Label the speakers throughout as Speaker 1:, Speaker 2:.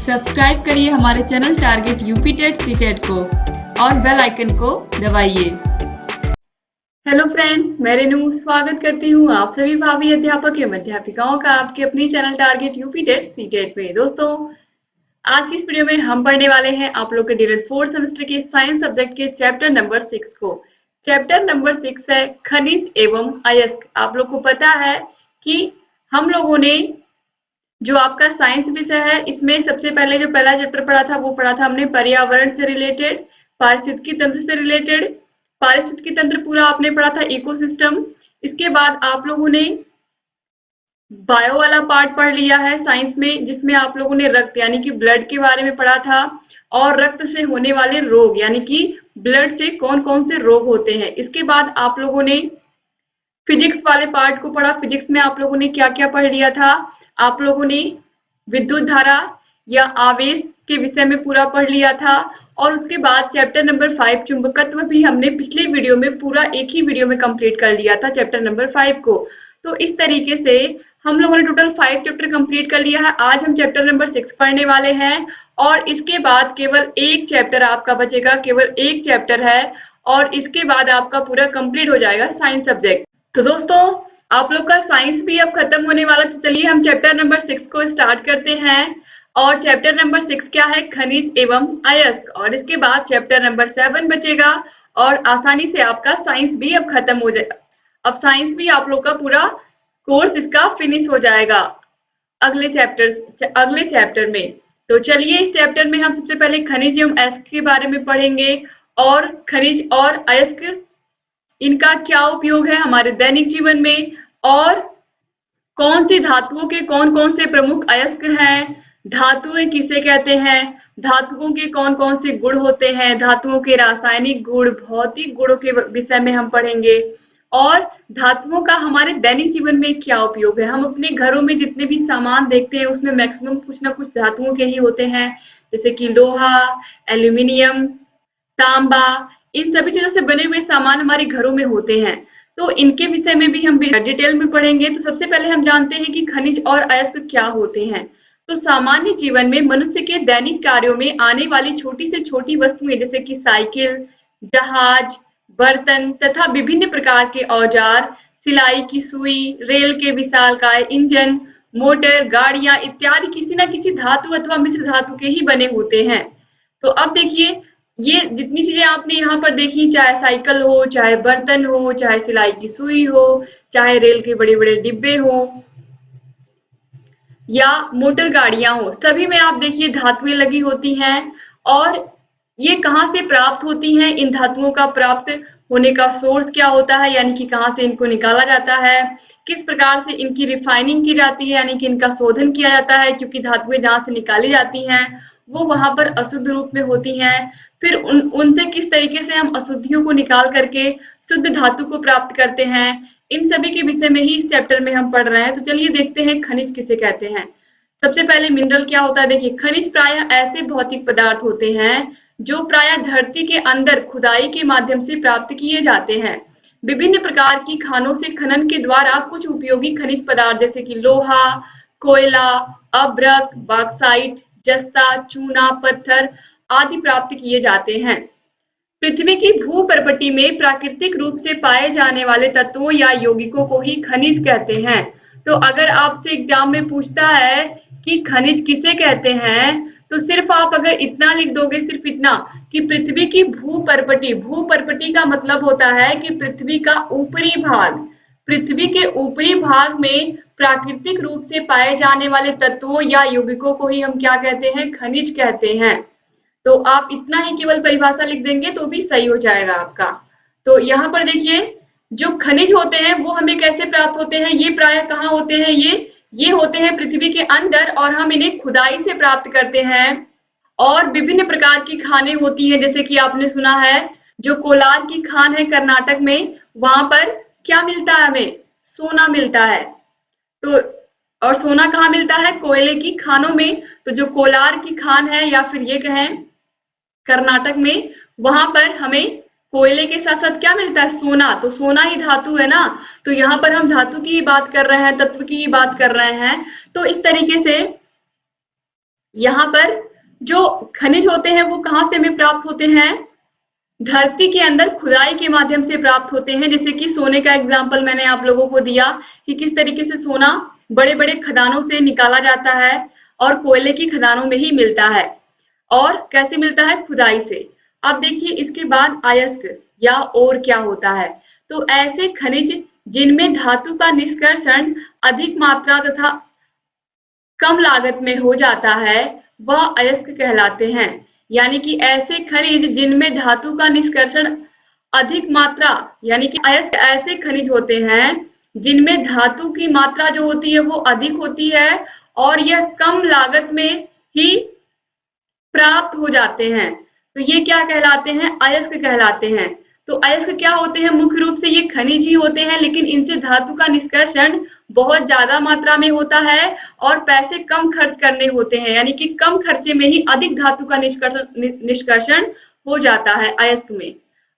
Speaker 1: Subscribe करिए हमारे channel target UP TET CTET को और बेल आइकन को दबाइए। हेलो फ्रेंड्स, मैं रेनू स्वागत करती हूँ आप सभी भावी अध्यापक एवं अध्यापिकाओं का आपके अपनी channel target UP TET CTET में। दोस्तों, आज की इस वीडियो में हम पढ़ने वाले हैं आप लोग के डीएलएड 4th सेमेस्टर के साइंस सब्जेक्ट के चैप्टर नंबर 6 को। चैप्टर नंबर 6 है खनिज एवं अयस्क। आप लोग को पता है कि हम लोगों ने जो आपका साइंस विषय है इसमें सबसे पहले जो पहला चैप्टर पढ़ा था वो पढ़ा था हमने पर्यावरण से रिलेटेड, पारिस्थितिकी तंत्र से रिलेटेड। पारिस्थितिकी तंत्र पूरा आपने पढ़ा था इकोसिस्टम। इसके बाद आप लोगों ने बायो वाला पार्ट पढ़ लिया है साइंस में, जिसमें आप लोगों ने रक्त यानी कि ब्लड के बारे में पढ़ा था और रक्त से होने वाले रोग यानी कि ब्लड से कौन कौन से रोग होते हैं। इसके बाद आप लोगों ने फिजिक्स वाले पार्ट को पढ़ा। फिजिक्स में आप लोगों ने क्या क्या पढ़ लिया था? आप लोगों ने विद्युत धारा या आवेश के विषय में पूरा पढ़ लिया था। और उसके बाद चैप्टर नंबर 5 चुंबकत्व भी हमने पिछले वीडियो में पूरा एक ही वीडियो में कंप्लीट कर लिया था चैप्टर नंबर 5 को। तो इस तरीके से हम लोगों ने टोटल 5 चैप्टर कंप्लीट कर लिया है। आज हम चैप्टर नंबर 6 पढ़ने वाले हैं और इसके बाद केवल एक चैप्टर आपका बचेगा, केवल एक चैप्टर है और इसके बाद आपका पूरा कंप्लीट हो जाएगा साइंस सब्जेक्ट। तो दोस्तों, आप लोग का साइंस भी अब खत्म होने वाला, तो चलिए हम चैप्टर नंबर 6 को स्टार्ट करते हैं। और चैप्टर नंबर 6 क्या है? खनिज एवं अयस्क। और इसके बाद चैप्टर नंबर 7 बचेगा और आसानी से आपका साइंस भी अब खत्म हो जाएगा। अब साइंस भी आप लोग का पूरा कोर्स इसका फिनिश हो जाएगा अगले चैप्टर में। तो चलिए इस चैप्टर में हम सबसे पहले खनिज एवं अयस्क के बारे में पढ़ेंगे और खनिज और अयस्क इनका क्या उपयोग है हमारे दैनिक जीवन में और कौन सी धातुओं के कौन कौन से प्रमुख अयस्क हैं, धातुएं किसे कहते हैं, धातुओं के कौन कौन से गुण होते हैं, धातुओं के रासायनिक गुण, भौतिक गुणों के विषय में हम पढ़ेंगे और धातुओं का हमारे दैनिक जीवन में क्या उपयोग है। हम अपने घरों में जितने भी सामान देखते हैं उसमें मैक्सिमम कुछ ना कुछ धातुओं के ही होते हैं, जैसे कि लोहा, एल्यूमिनियम, तांबा, इन सभी चीजों से बने हुए सामान हमारे घरों में होते हैं। तो इनके विषय में भी हम डिटेल में पढ़ेंगे। तो सबसे पहले हम जानते हैं कि खनिज और अयस्क क्या होते हैं। तो सामान्य जीवन में मनुष्य के दैनिक कार्यों में आने वाली छोटी से छोटी वस्तुएं जैसे कि साइकिल, जहाज, बर्तन तथा विभिन्न प्रकार के औजार, सिलाई की सुई, रेल के विशालकाय इंजन, मोटर, गाड़ियां इत्यादि किसी न किसी धातु अथवा मिश्र धातु के ही बने होते हैं। तो अब देखिए, ये जितनी चीजें आपने यहाँ पर देखी, चाहे साइकिल हो, चाहे बर्तन हो, चाहे सिलाई की सुई हो, चाहे रेल के बड़े बड़े डिब्बे हो या मोटर गाड़ियां हो, सभी में आप देखिए धातुएं लगी होती हैं। और ये कहाँ से प्राप्त होती हैं? इन धातुओं का प्राप्त होने का सोर्स क्या होता है, यानी कि कहाँ से इनको निकाला जाता है, किस प्रकार से इनकी रिफाइनिंग की जाती है, यानी कि इनका शोधन किया जाता है, क्योंकि धातुएं जहाँ से निकाली जाती हैं वो वहां पर अशुद्ध रूप में होती हैं। फिर उनसे किस तरीके से हम अशुद्धियों को निकाल करके शुद्ध धातु को प्राप्त करते हैं, इन सभी के विषय में ही इस चैप्टर में हम पढ़ रहे हैं। तो चलिए देखते हैं खनिज किसे कहते हैं। सबसे पहले मिनरल क्या होता है? देखिए, खनिज प्रायः ऐसे भौतिक पदार्थ होते हैं जो प्रायः धरती के अंदर खुदाई के माध्यम से प्राप्त किए जाते हैं। विभिन्न प्रकार की खानों से खनन के द्वारा कुछ उपयोगी खनिज पदार्थ जैसे कि लोहा, कोयला, अभ्रक, बॉक्साइट, जस्ता, चूना, पत्थर आदि प्राप्त किए जाते हैं। पृथ्वी की भूपर्पटी में प्राकृतिक रूप से पाए जाने वाले तत्वों या यौगिकों को ही खनिज कहते हैं। तो अगर आपसे एग्जाम में पूछता है कि खनिज किसे कहते हैं, तो सिर्फ आप अगर इतना लिख दोगे, सिर्फ इतना कि पृथ्वी की भूपर्पटी, भूपर्पटी का मतलब होता है कि पृथ्वी का ऊपरी भाग, पृथ्वी के ऊपरी भाग में प्राकृतिक रूप से पाए जाने वाले तत्वों या यौगिकों को ही हम क्या कहते हैं? खनिज कहते हैं। तो आप इतना ही केवल परिभाषा लिख देंगे तो भी सही हो जाएगा आपका। तो यहाँ पर देखिए, जो खनिज होते हैं वो हमें कैसे प्राप्त होते हैं? ये प्रायः कहाँ होते हैं? ये होते हैं पृथ्वी के अंदर और हम इन्हें खुदाई से प्राप्त करते हैं। और विभिन्न प्रकार की खानें होती हैं, जैसे कि आपने सुना है जो कोलार की खान है कर्नाटक में, वहां पर क्या मिलता है? हमें सोना मिलता है। तो और सोना कहाँ मिलता है? कोयले की खानों में। तो जो कोलार की खान है या फिर ये कहें कर्नाटक में, वहां पर हमें कोयले के साथ साथ क्या मिलता है? सोना। तो सोना ही धातु है ना, तो यहाँ पर हम धातु की ही बात कर रहे हैं, तत्व की ही बात कर रहे हैं। तो इस तरीके से यहाँ पर जो खनिज होते हैं वो कहाँ से हमें प्राप्त होते हैं? धरती के अंदर खुदाई के माध्यम से प्राप्त होते हैं। जैसे कि सोने का एग्जाम्पल मैंने आप लोगों को दिया कि किस तरीके से सोना बड़े-बड़े खदानों से निकाला जाता है और कोयले की खदानों में ही मिलता है। और कैसे मिलता है? खुदाई से। अब देखिए इसके बाद अयस्क या और क्या होता है? तो ऐसे खनिज जिनमें धातु का निष्कर्षण अधिक मात्रा तथा कम लागत में हो जाता है, वह अयस्क कहलाते हैं। यानी कि ऐसे खनिज जिनमें धातु का निष्कर्षण अधिक मात्रा, यानी कि अयस्क ऐसे खनिज होते हैं जिनमें धातु की मात्रा जो होती है वो अधिक होती है और यह कम लागत में ही प्राप्त हो जाते हैं। तो ये क्या कहलाते हैं? अयस्क कहलाते हैं। तो अयस्क क्या होते हैं? मुख्य रूप से ये खनिज ही होते हैं, लेकिन इनसे धातु का निष्कर्षण बहुत ज्यादा मात्रा में होता है और पैसे कम खर्च करने होते हैं, यानी कि कम खर्चे में ही अधिक धातु का निष्कर्षण हो जाता है अयस्क में।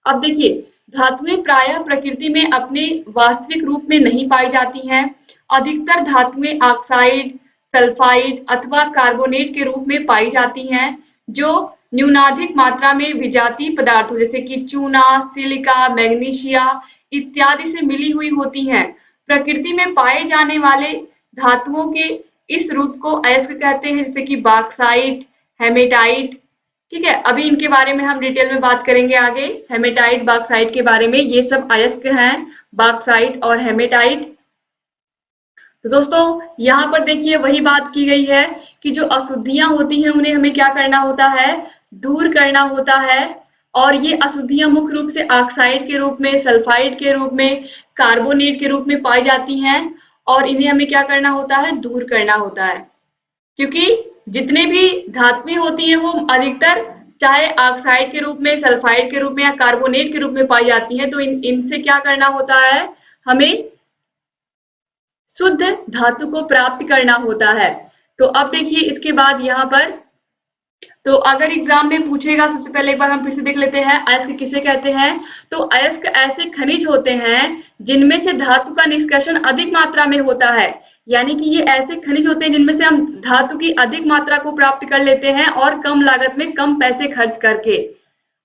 Speaker 1: अब देखिए, धातुएं प्रायः प्रकृति में अपने वास्तविक रूप में नहीं पाई जाती हैं। अधिकतर धातुएं ऑक्साइड, सल्फाइड अथवा कार्बोनेट के रूप में पाई जाती हैं, जो न्यूनाधिक मात्रा में विजातीय पदार्थों जैसे कि चूना, सिलिका, मैग्नीशिया इत्यादि से मिली हुई होती हैं। प्रकृति में पाए जाने वाले धातुओं के इस रूप को अयस्क कहते हैं, जैसे कि बॉक्साइट, हेमेटाइट। ठीक है, अभी इनके बारे में हम डिटेल में बात करेंगे आगे, हेमेटाइट, बॉक्साइट के बारे में। ये सब अयस्क हैं, बॉक्साइट और हेमेटाइट। तो दोस्तों यहाँ पर देखिए वही बात की गई है कि जो अशुद्धियां होती हैं उन्हें हमें क्या करना होता है? दूर करना होता है। और ये अशुद्धियां मुख्य रूप से ऑक्साइड के रूप में, सल्फाइड के रूप में, कार्बोनेट के रूप में पाई जाती हैं और इन्हें हमें क्या करना होता है? दूर करना होता है। क्योंकि जितने भी धातुएं होती हैं वो अधिकतर चाहे ऑक्साइड के रूप में, सल्फाइड के रूप में या कार्बोनेट के रूप में पाई जाती हैं, तो इनसे क्या करना होता है? हमें शुद्ध धातु को प्राप्त करना होता है। तो अब देखिए इसके बाद यहाँ पर, तो अगर एग्जाम में पूछेगा, सबसे पहले एक बार हम फिर से देख लेते हैं अयस्क किसे कहते हैं। तो अयस्क ऐसे खनिज होते हैं जिनमें से धातु का निष्कर्षण अधिक मात्रा में होता है। यानी कि ये ऐसे खनिज होते हैं जिनमें से हम धातु की अधिक मात्रा को प्राप्त कर लेते हैं और कम लागत में कम पैसे खर्च करके।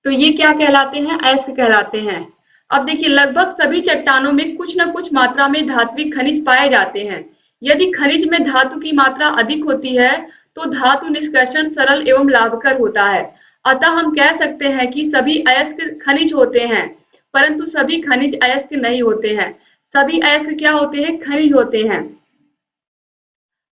Speaker 1: तो ये क्या कहलाते हैं? अयस्क कहलाते हैं। अब देखिए लगभग सभी चट्टानों में कुछ न कुछ मात्रा में धात्विक खनिज पाए जाते हैं। यदि खनिज में धातु की मात्रा अधिक होती है तो धातु निष्कर्षण सरल एवं लाभकर होता है। अतः हम कह सकते हैं कि सभी अयस्क खनिज होते हैं, परंतु सभी खनिज अयस्क नहीं होते हैं। सभी अयस्क क्या होते हैं? खनिज होते हैं।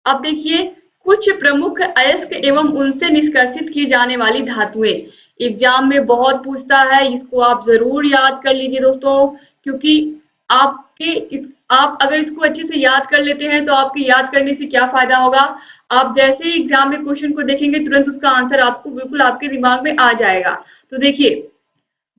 Speaker 1: अब देखिए कुछ प्रमुख अयस्क एवं उनसे निष्कर्षित की जाने वाली धातुएं। एग्जाम में बहुत पूछता है, इसको आप जरूर याद कर लीजिए दोस्तों, क्योंकि आप अगर इसको अच्छे से याद कर लेते हैं तो आपके याद करने से क्या फायदा होगा? आप जैसे ही एग्जाम में क्वेश्चन को देखेंगे तुरंत उसका आंसर आपको बिल्कुल आपके दिमाग में आ जाएगा। तो देखिए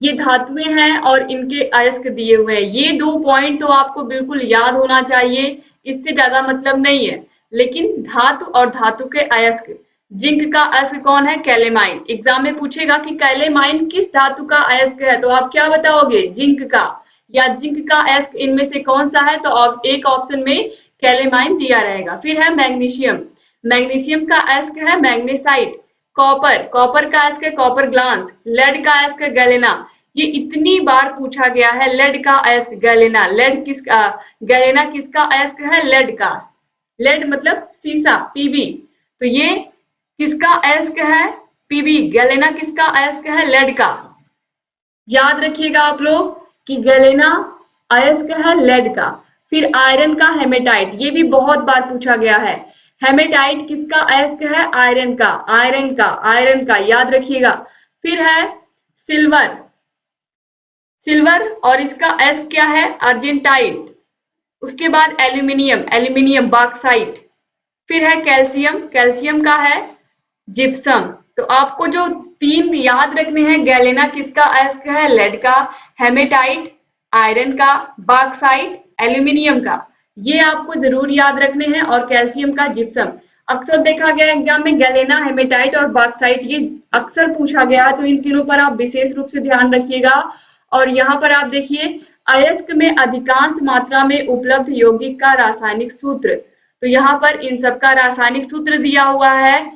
Speaker 1: ये धातुएं हैं और इनके अयस्क दिए हुए हैं। ये 2 पॉइंट तो आपको बिल्कुल याद होना चाहिए, इससे ज्यादा मतलब नहीं है। लेकिन धातु और धातु के अयस्क, जिंक का अयस्क कौन है? कैलेमाइन। एग्जाम में पूछेगा कि कैलेमाइन किस धातु का अयस्क है, तो आप क्या बताओगे? जिंक का, या जिंक का अयस्क इनमें से कौन सा है? तो आप एक ऑप्शन में कैलेमाइन दिया रहेगा। फिर है मैग्नीशियम। मैग्नीशियम का अयस्क है मैग्नेसाइट। कॉपर, कॉपर का अयस्क है कॉपर ग्लांस। लेड का अयस्क है गैलेना। ये इतनी बार पूछा गया है, लेड का अयस्क गैलेना। गैलेना किसका अयस्क है? लेड का। लेड मतलब सीसा, पीबी। तो ये किसका अयस्क है? पीबी। गैलेना किसका अयस्क है? लेड का। याद रखिएगा आप लोग कि गैलेना अयस्क है लेड का। फिर आयरन का हेमेटाइट, ये भी बहुत बार पूछा गया है। हेमेटाइट किसका अयस्क है? आयरन का। आयरन का याद रखिएगा। फिर है सिल्वर। सिल्वर और इसका अयस्क क्या है? अर्जेंटाइट। उसके बाद एल्यूमिनियम बॉक्साइट। फिर है कैल्शियम, कैल्शियम का है जिप्सम। तो आपको जो 3 याद रखने हैं, गैलेना किसका अयस्क है? लेड का। हेमेटाइट आयरन का। बॉक्साइट एल्यूमिनियम का। ये आपको जरूर याद रखने हैं, और कैल्शियम का जिप्सम। अक्सर देखा गया एग्जाम में गैलेना, हेमेटाइट और बॉक्साइट, ये अक्सर पूछा गया है, तो इन तीनों पर आप विशेष रूप से ध्यान रखिएगा। और यहाँ पर आप देखिए अयस्क में अधिकांश मात्रा में उपलब्ध यौगिक का रासायनिक सूत्र। तो यहाँ पर इन सब का रासायनिक सूत्र दिया हुआ है।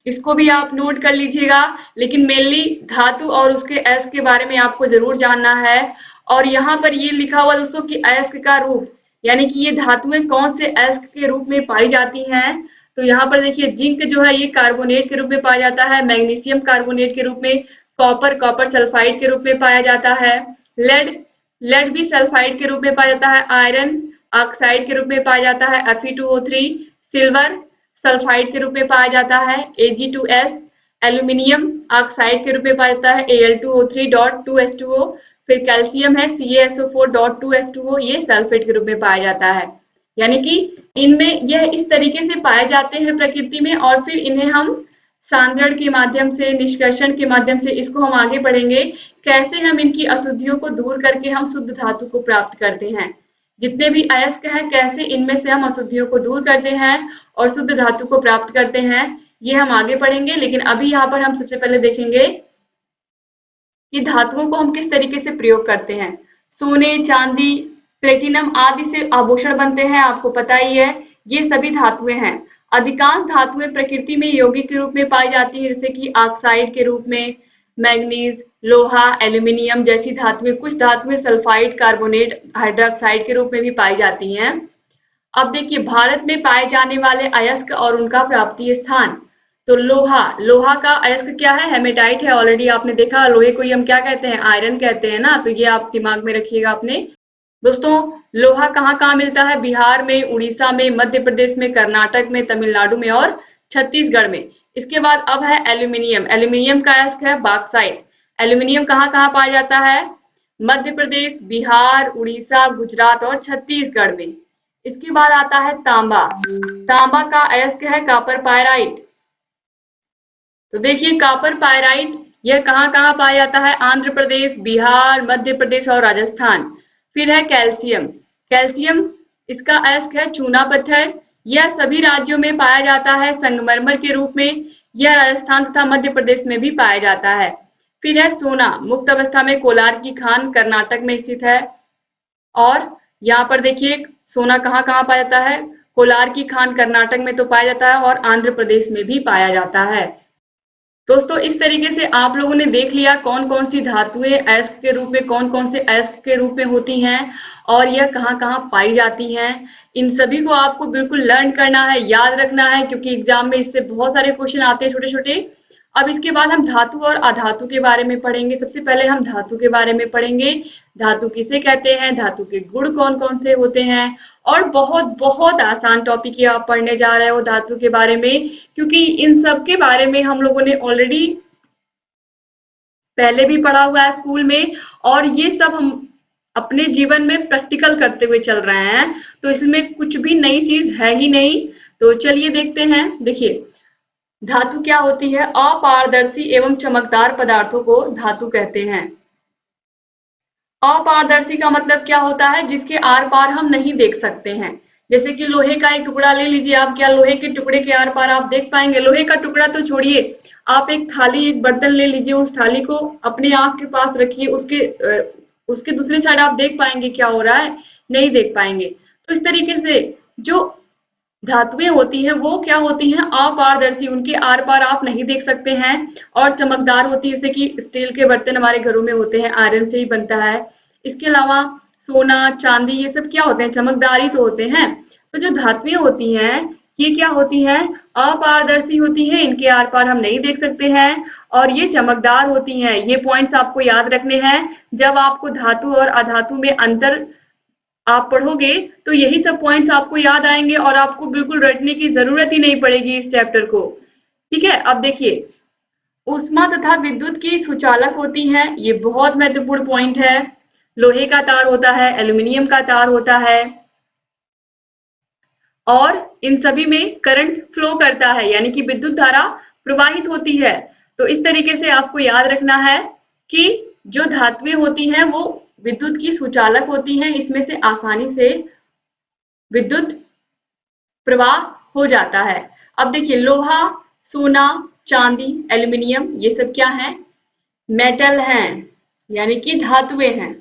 Speaker 1: इसको भी आप नोट कर लीजिएगा। लेकिन मेनली धातु और उसके अयस्क के बारे में आपको जरूर जानना है। और यहाँ पर ये लिखा हुआ दोस्तों कि अयस्क का रूप, यानी कि ये धातुएं कौन से अयस्क के रूप में पाई जाती हैं। तो यहाँ पर देखिए जिंक जो है ये कार्बोनेट के रूप में पाया जाता है, मैग्नीशियम कार्बोनेट के रूप में, कॉपर सल्फाइड के रूप में पाया जाता है, लेड लेड भी सल्फाइड के रूप में पाया जाता है, आयरन ऑक्साइड के रूप में पाया जाता है Fe2O3, सिल्वर सल्फाइड के रूप में पाया जाता है Ag2S, एल्यूमिनियम ऑक्साइड के रूप में पाया जाता है Al2O3.2H2O, फिर कैल्शियम है CaSO4.2H2O, ये सल्फेट के रूप में पाया जाता है। यानी कि इनमें यह इस तरीके से पाए जाते हैं प्रकृति में, और फिर इन्हें हम सांद्रण के माध्यम से, निष्कर्षण के माध्यम से, इसको हम आगे पढ़ेंगे कैसे हम इनकी अशुद्धियों को दूर करके हम शुद्ध धातु को प्राप्त करते हैं। जितने भी अयस्क हैं कैसे इनमें से हम अशुद्धियों को दूर करते हैं और शुद्ध धातु को प्राप्त करते हैं, ये हम आगे पढ़ेंगे। लेकिन अभी यहाँ पर हम सबसे पहले देखेंगे कि धातुओं को हम किस तरीके से प्रयोग करते हैं। सोने, चांदी, प्लेटिनम आदि से आभूषण बनते हैं, आपको पता ही है, ये सभी धातुएं हैं। अधिकांश धातुएं प्रकृति में यौगिक के रूप में पाई जाती है, जैसे कि ऑक्साइड के रूप में, मैग्नीज, लोहा, एल्यूमिनियम जैसी धातुएं। कुछ धातुएं सल्फाइड, कार्बोनेट, हाइड्रोक्साइड के रूप में भी पाई जाती हैं। अब देखिए भारत में पाए जाने वाले अयस्क और उनका प्राप्तीय स्थान। तो लोहा का अयस्क क्या है, हेमेटाइट है। ऑलरेडी आपने देखा, लोहे को ही हम क्या कहते हैं, आयरन कहते हैं ना, तो ये आप दिमाग में रखिएगा अपने। दोस्तों लोहा कहाँ कहाँ मिलता है, बिहार में, उड़ीसा में, मध्य प्रदेश में, कर्नाटक में, तमिलनाडु में और छत्तीसगढ़ में। इसके बाद अब है एल्यूमिनियम का अयस्क है बॉक्साइट। एल्यूमिनियम कहाँ कहाँ पाया जाता है, मध्य प्रदेश, बिहार, उड़ीसा, गुजरात और छत्तीसगढ़ में। इसके बाद आता है तांबा का अयस्क है कॉपर पायराइट। तो देखिए कॉपर पायराइट यह कहाँ कहाँ पाया जाता है, आंध्र प्रदेश, बिहार, मध्य प्रदेश और राजस्थान। फिर है कैल्शियम इसका अयस्क है चूना पत्थर। यह सभी राज्यों में पाया जाता है संगमरमर के रूप में। यह राजस्थान तथा मध्य प्रदेश में भी पाया जाता है। फिर है सोना, मुक्त अवस्था में कोलार की खान कर्नाटक में स्थित है। और यहाँ पर देखिए सोना कहाँ कहाँ पाया जाता है, कोलार की खान कर्नाटक में तो पाया जाता है और आंध्र प्रदेश में भी पाया जाता है। दोस्तों इस तरीके से आप लोगों ने देख लिया कौन कौन सी धातुएं अयस्क के रूप में, कौन कौन से अयस्क के रूप में होती हैं और यह कहाँ कहाँ पाई जाती हैं। इन सभी को आपको बिल्कुल लर्न करना है, याद रखना है, क्योंकि एग्जाम में इससे बहुत सारे क्वेश्चन आते हैं छोटे छोटे। अब इसके बाद हम धातु और अधातु के बारे में पढ़ेंगे। सबसे पहले हम धातु के बारे में पढ़ेंगे, धातु किसे कहते हैं, धातु के गुण कौन कौन से होते हैं। और बहुत बहुत आसान टॉपिक ये आप पढ़ने जा रहे हो धातु के बारे में, क्योंकि इन सब के बारे में हम लोगों ने ऑलरेडी पहले भी पढ़ा हुआ है स्कूल में, और ये सब हम अपने जीवन में प्रैक्टिकल करते हुए चल रहे हैं, तो इसमें कुछ भी नई चीज है ही नहीं। तो चलिए देखते हैं। देखिए धातु क्या होती है, अपारदर्शी एवं चमकदार पदार्थों को धातु कहते हैं। अपारदर्शी का मतलब क्या होता है, जिसके आर पार हम नहीं देख सकते हैं। जैसे कि लोहे का एक टुकड़ा ले लीजिए आप, क्या लोहे के टुकड़े के आर पार आप देख पाएंगे? लोहे का टुकड़ा तो छोड़िए, आप एक थाली, एक बर्तन ले लीजिए, उस थाली को अपने आंख के पास रखिए, उसके दूसरी साइड आप देख पाएंगे क्या हो रहा है? नहीं देख पाएंगे। तो इस तरीके से जो धातुएं होती हैं वो क्या होती हैं, अपारदर्शी, उनके आर पार आप नहीं देख सकते हैं। और चमकदार होती है, जैसे कि स्टील के बर्तन हमारे घरों में होते हैं, आयरन से ही बनता है। इसके अलावा सोना, चांदी, ये सब क्या होते हैं, चमकदार ही तो होते हैं। तो जो धातुएं होती हैं ये क्या होती हैं, अपारदर्शी होती हैं, इनके आर पार हम नहीं देख सकते हैं और ये चमकदार होती हैं। ये पॉइंट्स आपको याद रखने हैं। जब आपको धातु और अधातु में अंतर आप पढ़ोगे तो यही सब पॉइंट्स आपको याद आएंगे और आपको बिल्कुल रटने की जरूरत ही नहीं पड़ेगी इस चैप्टर को। ठीक है, अब देखिए ऊष्मा तथा विद्युत की सुचालक होती हैं, ये बहुत महत्वपूर्ण पॉइंट है। लोहे का तार होता है, एल्यूमिनियम का तार होता है और इन सभी में करंट फ्लो करता है, यानी कि विद्युत धारा प्रवाहित होती है। तो इस तरीके से आपको याद रखना है कि जो धातुएं होती हैं वो विद्युत की सुचालक होती हैं, इसमें से आसानी से विद्युत प्रवाह हो जाता है। अब देखिए लोहा, सोना, चांदी, एल्यूमिनियम ये सब क्या हैं, मेटल हैं, यानी कि धातुएं हैं।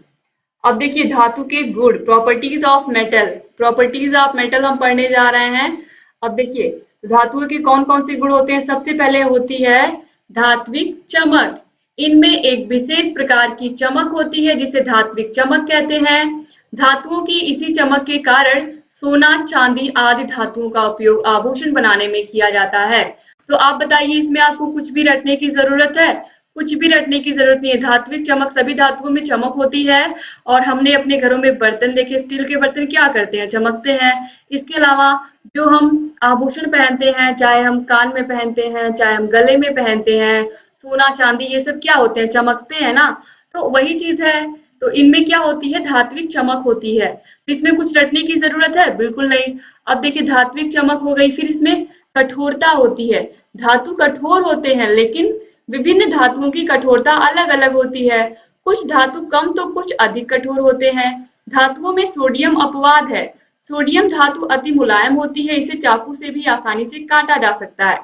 Speaker 1: अब देखिए धातु के गुण, प्रॉपर्टीज ऑफ मेटल हम पढ़ने जा रहे हैं। अब देखिए तो धातुओं के कौन कौन से गुण होते हैं? सबसे पहले होती है धात्विक चमक। इनमें एक विशेष प्रकार की चमक होती है जिसे धात्विक चमक कहते हैं। धातुओं की इसी चमक के कारण सोना, चांदी आदि धातुओं का उपयोग आभूषण बनाने में किया जाता है। तो आप बताइए, इसमें आपको कुछ भी रटने की जरूरत है? कुछ भी रटने की जरूरत नहीं है। धात्विक चमक, सभी धातुओं में चमक होती है। और हमने अपने घरों में बर्तन देखे, स्टील के बर्तन क्या करते हैं? चमकते हैं। इसके अलावा जो हम आभूषण पहनते हैं, चाहे हम कान में पहनते हैं, चाहे हम गले में पहनते हैं, सोना, चांदी, ये सब क्या होते हैं? चमकते हैं ना। तो वही चीज है। तो इनमें क्या होती है? धात्विक चमक होती है। तो इसमें कुछ रटने की जरूरत है? बिल्कुल नहीं। अब देखिए, धात्विक चमक हो गई, फिर इसमें कठोरता होती है। धातु कठोर होते हैं, लेकिन विभिन्न धातुओं की कठोरता अलग अलग होती है। कुछ धातु कम तो कुछ अधिक कठोर होते हैं। धातुओं में सोडियम अपवाद है। सोडियम धातु अति मुलायम होती है, इसे चाकू से भी आसानी से काटा जा सकता है।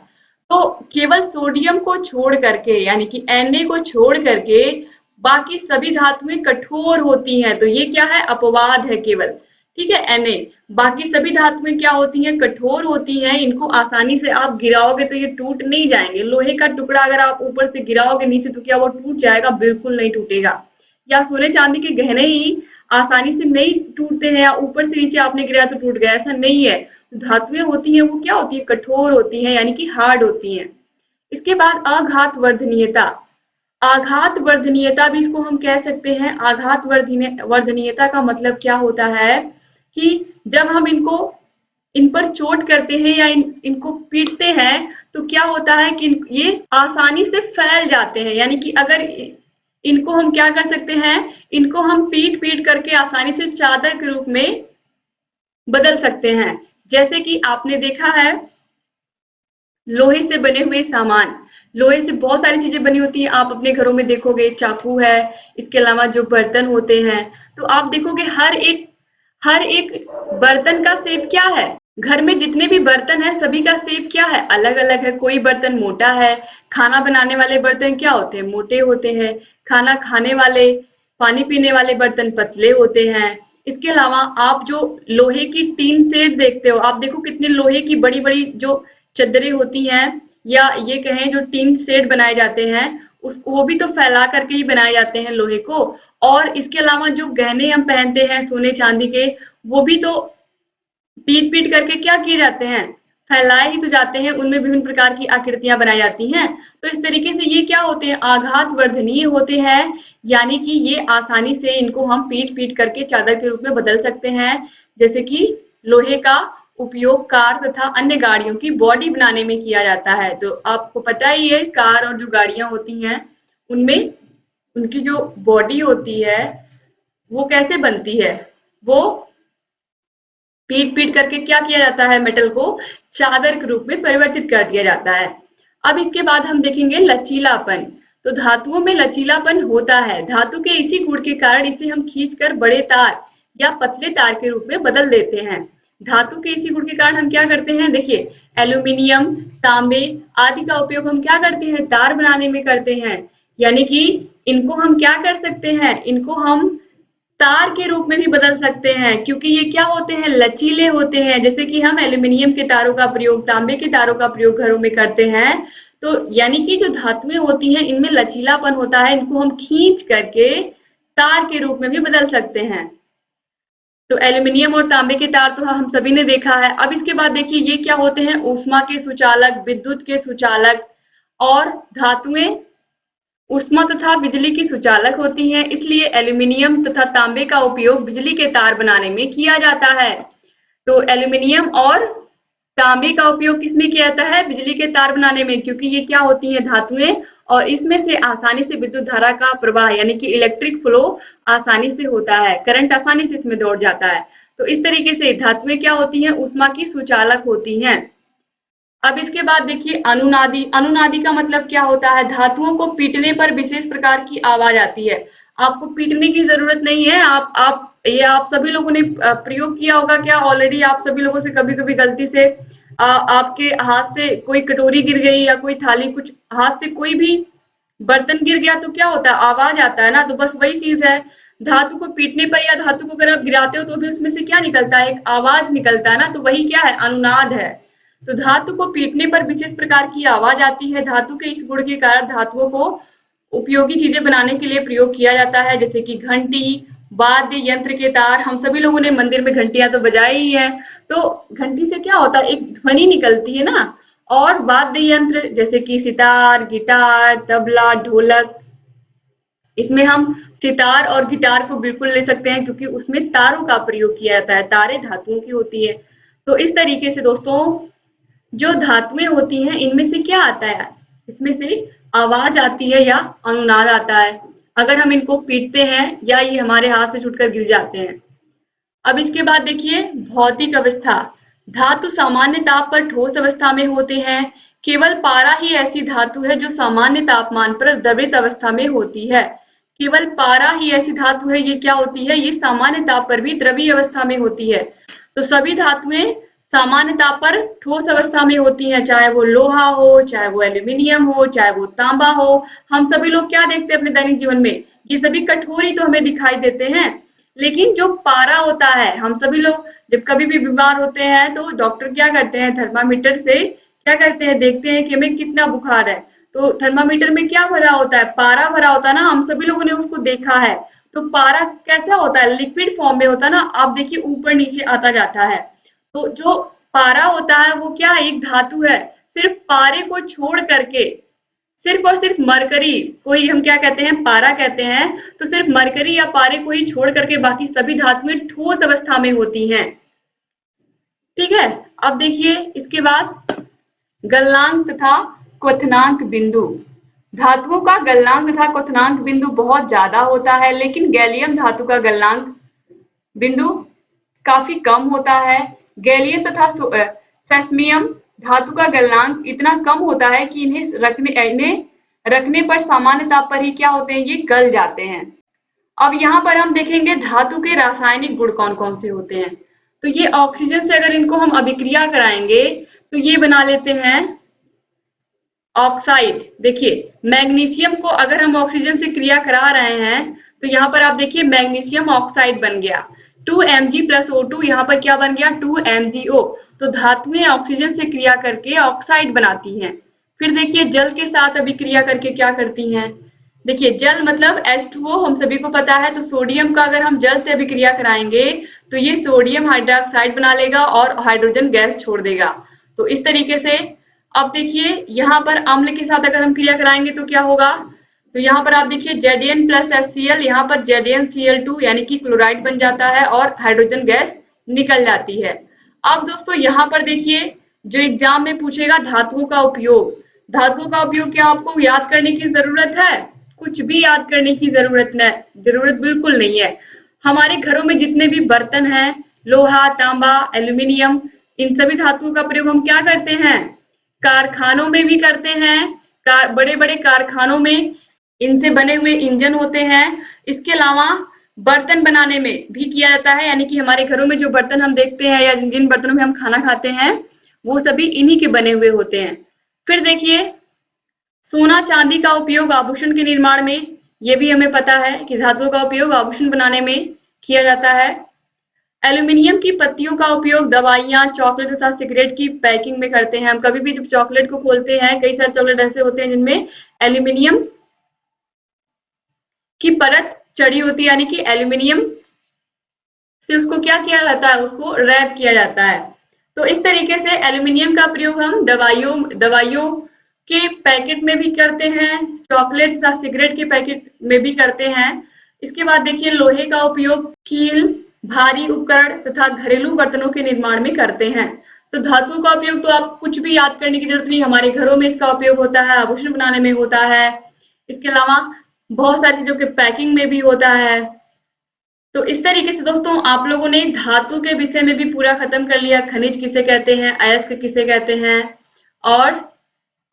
Speaker 1: तो केवल सोडियम को छोड़ करके, यानी कि Na को छोड़ करके बाकी सभी धातुएं कठोर होती हैं। तो ये क्या है? अपवाद है केवल। ठीक है, Na। बाकी सभी धातुएं क्या होती हैं? कठोर होती हैं। इनको आसानी से आप गिराओगे तो ये टूट नहीं जाएंगे। लोहे का टुकड़ा अगर आप ऊपर से गिराओगे नीचे तो क्या वो टूट जाएगा? बिल्कुल नहीं टूटेगा। या सोने चांदी के गहने ही आसानी से नहीं टूटते हैं, या ऊपर से नीचे आपने गिराया तो टूट गया, ऐसा नहीं है। धातुएं होती हैं वो क्या होती है? कठोर होती हैं, यानी कि हार्ड होती हैं। इसके बाद आघात वर्धनीयता। आघात वर्धनीयता भी इसको हम कह सकते हैं। आघात वर्धनीयता का मतलब क्या होता है कि जब हम इन पर चोट करते हैं या इनको पीटते हैं तो क्या होता है कि ये आसानी से फैल जाते हैं। यानी कि अगर इनको हम क्या कर सकते हैं? इनको हम पीट पीट करके आसानी से चादर के रूप में बदल सकते हैं। जैसे कि आपने देखा है लोहे से बने हुए सामान, लोहे से बहुत सारी चीजें बनी होती हैं। आप अपने घरों में देखोगे चाकू है, इसके अलावा जो बर्तन होते हैं, तो आप देखोगे हर एक बर्तन का शेप क्या है? घर में जितने भी बर्तन है सभी का शेप क्या है? अलग अलग है। कोई बर्तन मोटा है। खाना बनाने वाले बर्तन क्या होते हैं? मोटे होते हैं। खाना खाने वाले, पानी पीने वाले बर्तन पतले होते हैं। इसके अलावा आप जो लोहे की टीन सेट देखते हो, आप देखो कितने लोहे की बड़ी बड़ी जो चद्दरें होती हैं, या ये कहें जो टीन सेट बनाए जाते हैं, उसको वो भी तो फैला करके ही बनाए जाते हैं लोहे को। और इसके अलावा जो गहने हम पहनते हैं सोने चांदी के, वो भी तो पीट पीट करके क्या किए जाते हैं? फैलाए ही तो जाते हैं। उनमें विभिन्न प्रकार की आकृतियां बनाई जाती हैं। तो इस तरीके से ये क्या होते हैं? आघात वर्धनीय होते हैं। यानी कि ये आसानी से इनको हम पीट पीट करके चादर के रूप में बदल सकते हैं। जैसे कि लोहे का उपयोग कार तथा अन्य गाड़ियों की बॉडी बनाने में किया जाता है। तो आपको पता ही है कार और जो गाड़ियां होती हैं उनमें उनकी जो बॉडी होती है वो कैसे बनती है? वो पीट पीट करके क्या किया जाता है? मेटल को चादर के रूप में परिवर्तित कर दिया जाता है। अब इसके बाद हम देखेंगे लचीलापन। तो धातुओं में लचीलापन होता है। धातु के इसी गुण के कारण इसे हम खींचकर बड़े तार या पतले तार के रूप में बदल देते हैं। धातु के इसी गुण के कारण हम क्या करते हैं? देखिए, एल्यूमिनियम, तांबे आदि का उपयोग हम क्या करते हैं? तार बनाने में करते हैं। यानी कि इनको हम क्या कर सकते हैं? इनको हम तार के रूप में भी बदल सकते हैं, क्योंकि ये क्या होते हैं? लचीले होते हैं। जैसे कि हम एल्यूमिनियम के तारों का प्रयोग, तांबे के तारों का प्रयोग घरों में करते हैं। तो यानी कि जो धातुएं होती हैं इनमें लचीलापन होता है। इनको हम खींच करके तार के रूप में भी बदल सकते हैं। तो एल्यूमिनियम और तांबे के तार तो हम सभी ने देखा है। अब इसके बाद देखिए ये क्या होते हैं? ऊष्मा के सुचालक, विद्युत के सुचालक। और धातुएं ऊष्मा तथा बिजली की सुचालक होती हैं, इसलिए एल्यूमिनियम तथा तांबे का उपयोग बिजली के तार बनाने में किया जाता है। तो एल्यूमिनियम और तांबे का उपयोग किसमें किया जाता है? बिजली के तार बनाने में, क्योंकि ये क्या होती हैं? धातुएं, और इसमें से आसानी से विद्युत धारा का प्रवाह यानी कि इलेक्ट्रिक फ्लो आसानी से होता है। करंट आसानी से इसमें दौड़ जाता है। तो इस तरीके से धातुएं क्या होती हैं? ऊष्मा की सुचालक होती हैं। अब इसके बाद देखिए अनुनादी। अनुनादी का मतलब क्या होता है? धातुओं को पीटने पर विशेष प्रकार की आवाज आती है। आपको पीटने की जरूरत नहीं है। आप सभी लोगों ने प्रयोग किया होगा क्या? ऑलरेडी आप सभी लोगों से कभी कभी गलती से आपके हाथ से कोई कटोरी गिर गई या कोई थाली, कुछ हाथ से कोई भी बर्तन गिर गया तो क्या होता है? आवाज आता है ना। तो बस वही चीज है। धातु को पीटने पर या धातु को अगर आप गिराते हो तो भी उसमें से क्या निकलता है? एक आवाज निकलता है ना। तो वही क्या है? अनुनाद है। तो धातु को पीटने पर विशेष प्रकार की आवाज आती है। धातु के इस गुण के कारण धातुओं को उपयोगी चीजें बनाने के लिए प्रयोग किया जाता है, जैसे कि घंटी, वाद्य यंत्र के तार। हम सभी लोगों ने मंदिर में घंटियां तो बजाई ही है। तो घंटी से क्या होता है, एक ध्वनि निकलती है ना। और वाद्य यंत्र जैसे कि सितार, गिटार, तबला, ढोलक, इसमें हम सितार और गिटार को बिल्कुल ले सकते हैं क्योंकि उसमें तारों का प्रयोग किया जाता है, तारें धातुओं की होती है। तो इस तरीके से दोस्तों जो धातुएं होती हैं इनमें से क्या आता है, इसमें से आवाज आती है या अनुनाद आता है अगर हम इनको पीटते हैं या ये हमारे हाथ से छूटकर गिर जाते हैं। अब इसके बाद देखिए भौतिक अवस्था। धातु सामान्य ताप पर ठोस अवस्था में होते हैं। केवल पारा ही ऐसी धातु है जो सामान्य तापमान पर द्रवित अवस्था में होती है। केवल पारा ही ऐसी धातु है, ये क्या होती है, ये सामान्य ताप पर भी द्रवीय अवस्था में होती है। तो सभी धातुएं सामान्य ताप पर ठोस अवस्था में होती हैं, चाहे वो लोहा हो, चाहे वो एल्यूमिनियम हो, चाहे वो तांबा हो। हम सभी लोग क्या देखते हैं अपने दैनिक जीवन में, ये सभी कठोर ही तो हमें दिखाई देते हैं। लेकिन जो पारा होता है, हम सभी लोग जब कभी भी बीमार होते हैं तो डॉक्टर क्या करते हैं, थर्मामीटर से क्या करते हैं, देखते हैं कि हमें कितना बुखार है। तो थर्मामीटर में क्या भरा होता है, पारा भरा होता है ना, हम सभी लोगों ने उसको देखा है। तो पारा कैसा होता है, लिक्विड फॉर्म में होता है ना। आप देखिए ऊपर नीचे आता जाता है। तो जो पारा होता है वो क्या है, एक धातु है। सिर्फ पारे को छोड़ करके सिर्फ और सिर्फ मरकरी को ही हम क्या कहते हैं, पारा कहते हैं। तो सिर्फ मरकरी या पारे को ही छोड़ करके बाकी सभी धातुएं ठोस अवस्था में होती हैं। ठीक है, अब देखिए इसके बाद गलनांक तथा क्वथनांक बिंदु। धातुओं का गलनांक तथा क्वथनांक बिंदु बहुत ज्यादा होता है, लेकिन गैलियम धातु का गलनांक बिंदु काफी कम होता है। गैलियम तथा सेस्मियम धातु का गलनांक इतना कम होता है कि इन्हें रखने पर सामान्य ताप पर ही क्या होते हैं, ये गल जाते हैं। अब यहाँ पर हम देखेंगे धातु के रासायनिक गुण कौन कौन से होते हैं। तो ये ऑक्सीजन से अगर इनको हम अभिक्रिया कराएंगे तो ये बना लेते हैं ऑक्साइड। देखिए मैग्नीशियम को अगर हम ऑक्सीजन से क्रिया करा रहे हैं तो यहाँ पर आप देखिए मैग्नीशियम ऑक्साइड बन गया। 2Mg + O2 यहाँ पर क्या बन गया, 2MgO। तो धातुएं ऑक्सीजन से क्रिया करके ऑक्साइड बनाती हैं। फिर देखिए जल के साथ अभिक्रिया करके क्या करती हैं। देखिए जल मतलब H2O हम सभी को पता है। तो सोडियम का अगर हम जल से अभिक्रिया कराएंगे तो ये सोडियम हाइड्रोक्साइड बना लेगा और हाइड्रोजन गैस छोड़ देगा। तो इस तरीके से अब देखिए यहाँ पर अम्ल के साथ अगर हम क्रिया कराएंगे तो क्या होगा। तो यहाँ पर आप देखिए Zn + HCl, यहाँ पर ZnCl2 यानी कि क्लोराइड बन जाता है और हाइड्रोजन गैस निकल जाती है। अब दोस्तों यहाँ पर देखिए जो एग्जाम में पूछेगा धातुओं का उपयोग। धातुओं का उपयोग क्या आपको याद करने की जरूरत है, कुछ भी याद करने की जरूरत बिल्कुल नहीं है। हमारे घरों में जितने भी बर्तन हैं, लोहा, तांबा, एल्यूमिनियम, इन सभी धातुओं का प्रयोग हम क्या करते हैं, कारखानों में भी करते हैं। बड़े बड़े कारखानों में इनसे बने हुए इंजन होते हैं। इसके अलावा बर्तन बनाने में भी किया जाता है, यानी कि हमारे घरों में जो बर्तन हम देखते हैं या जिन बर्तनों में हम खाना खाते हैं वो सभी इन्हीं के बने हुए होते हैं। फिर देखिए सोना चांदी का उपयोग आभूषण के निर्माण में, ये भी हमें पता है कि धातुओं का उपयोग आभूषण बनाने में किया जाता है। एल्यूमिनियम की पत्तियों का उपयोग दवाइयां, चॉकलेट तथा सिगरेट की पैकिंग में करते हैं। हम कभी भी जब चॉकलेट को खोलते हैं, कई सारे चॉकलेट ऐसे होते हैं जिनमें एल्यूमिनियम की परत चढ़ी होती है, यानी कि एल्यूमिनियम से उसको क्या किया जाता है, उसको रैप किया जाता है। तो इस तरीके से एल्यूमिनियम का प्रयोग हम दवाइयों के पैकेट में भी करते हैं, चॉकलेट तथा सिगरेट के पैकेट में भी करते हैं। इसके बाद देखिए लोहे का उपयोग कील, भारी उपकरण तथा घरेलू बर्तनों के निर्माण में करते हैं। तो धातु का उपयोग तो आप कुछ भी याद करने की जरूरत नहीं, हमारे घरों में इसका उपयोग होता है, आभूषण बनाने में होता है। इसके अलावा बहुत सारी चीजों के पैकिंग में भी होता है। तो इस तरीके से दोस्तों आप लोगों ने धातु के विषय में भी पूरा खत्म कर लिया। खनिज किसे कहते हैं, अयस्क किसे कहते हैं, और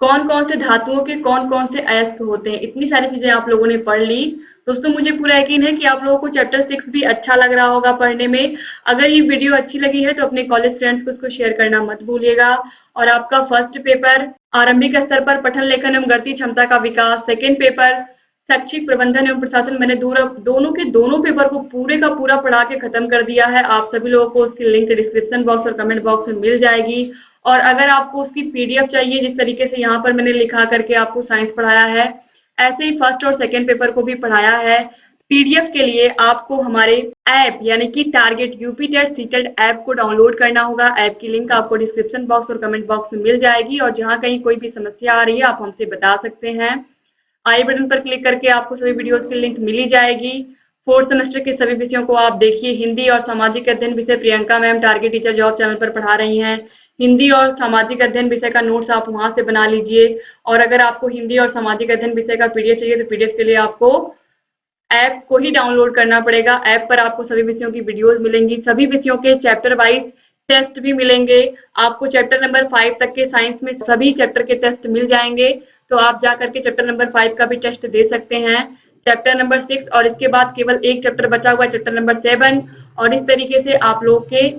Speaker 1: कौन कौन से धातुओं के कौन कौन से अयस्क होते हैं, इतनी सारी चीजें आप लोगों ने पढ़ ली। दोस्तों मुझे पूरा यकीन है कि आप लोगों को चैप्टर 6 भी अच्छा लग रहा होगा पढ़ने में। अगर ये वीडियो अच्छी लगी है तो अपने कॉलेज फ्रेंड्स को इसको शेयर करना मत भूलिएगा। और आपका फर्स्ट पेपर आरंभिक स्तर पर पठन लेखन एवं गणितीय क्षमता का विकास, सेकेंड पेपर शैक्षिक प्रबंधन एवं प्रशासन, मैंने दोनों पेपर को पूरे का पूरा पढ़ा के खत्म कर दिया है। आप सभी लोगों को उसकी लिंक डिस्क्रिप्शन बॉक्स और कमेंट बॉक्स में मिल जाएगी। और अगर आपको उसकी पीडीएफ चाहिए, जिस तरीके से यहाँ पर मैंने लिखा करके आपको साइंस पढ़ाया है, ऐसे ही फर्स्ट और सेकंड पेपर को भी पढ़ाया है। पीडीएफ के लिए आपको हमारे ऐप यानी कि target UP TET CTET app को डाउनलोड करना होगा। ऐप की लिंक आपको डिस्क्रिप्शन बॉक्स और कमेंट बॉक्स में मिल जाएगी, और जहां कहीं कोई भी समस्या आ रही है आप हमसे बता सकते हैं। आई बटन पर क्लिक करके आपको सभी वीडियोस की लिंक मिली जाएगी। फोर्थ सेमेस्टर के सभी विषयों को आप देखिए। हिंदी और सामाजिक अध्ययन विषय Priyanka ma'am target teacher job channel पर पढ़ा रही हैं। हिंदी और सामाजिक अध्ययन विषय का नोट्स आप वहां से बना लीजिए। और अगर आपको हिंदी और सामाजिक अध्ययन विषय का पीडीएफ चाहिए तो पीडीएफ के लिए आपको ऐप को ही डाउनलोड करना पड़ेगा। ऐप पर आपको सभी विषयों की वीडियोस मिलेंगी, सभी विषयों के चैप्टर वाइज टेस्ट भी मिलेंगे। आपको चैप्टर नंबर 5 तक के साइंस में सभी चैप्टर के टेस्ट मिल जाएंगे, तो आप जा करके चैप्टर नंबर 5 का भी टेस्ट दे सकते हैं। चैप्टर नंबर 6 और इसके बाद केवल एक चैप्टर बचा हुआ है, चैप्टर नंबर 7। और इस तरीके से आप लोग के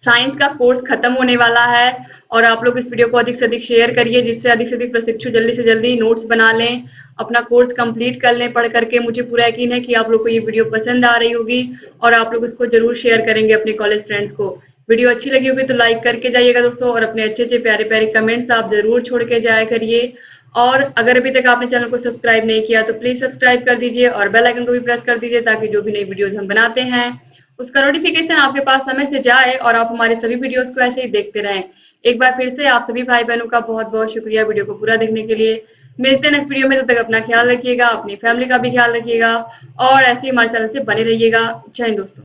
Speaker 1: साइंस का कोर्स खत्म होने वाला है। और आप लोग इस वीडियो को अधिक से अधिक शेयर करिए, जिससे अधिक से अधिक प्रशिक्षु जल्दी से जल्दी नोट्स बना लें, अपना कोर्स कंप्लीट कर लें पढ़ करके। मुझे पूरा यकीन है कि आप लोग को ये वीडियो पसंद आ रही होगी और आप लोग इसको जरूर शेयर करेंगे अपने कॉलेज फ्रेंड्स को। वीडियो अच्छी लगी होगी तो लाइक करके जाइएगा दोस्तों, और अपने अच्छे अच्छे प्यारे प्यारे कमेंट्स आप जरूर छोड़ के जाया करिए। और अगर अभी तक आपने चैनल को सब्सक्राइब नहीं किया तो प्लीज सब्सक्राइब कर दीजिए और बेल आइकन को भी प्रेस कर दीजिए, ताकि जो भी नई वीडियोस हम बनाते हैं उसका नोटिफिकेशन आपके पास समय से जाए और आप हमारे सभी वीडियोस को ऐसे ही देखते रहें। एक बार फिर से आप सभी भाई बहनों का बहुत बहुत शुक्रिया वीडियो को पूरा देखने के लिए। मिलते हैं नेक्स्ट वीडियो में, तब तक अपना ख्याल रखिएगा, अपनी फैमिली का भी ख्याल रखिएगा और ऐसे ही हमारे चैनल से बने रहिएगा। जय हिंद दोस्तों।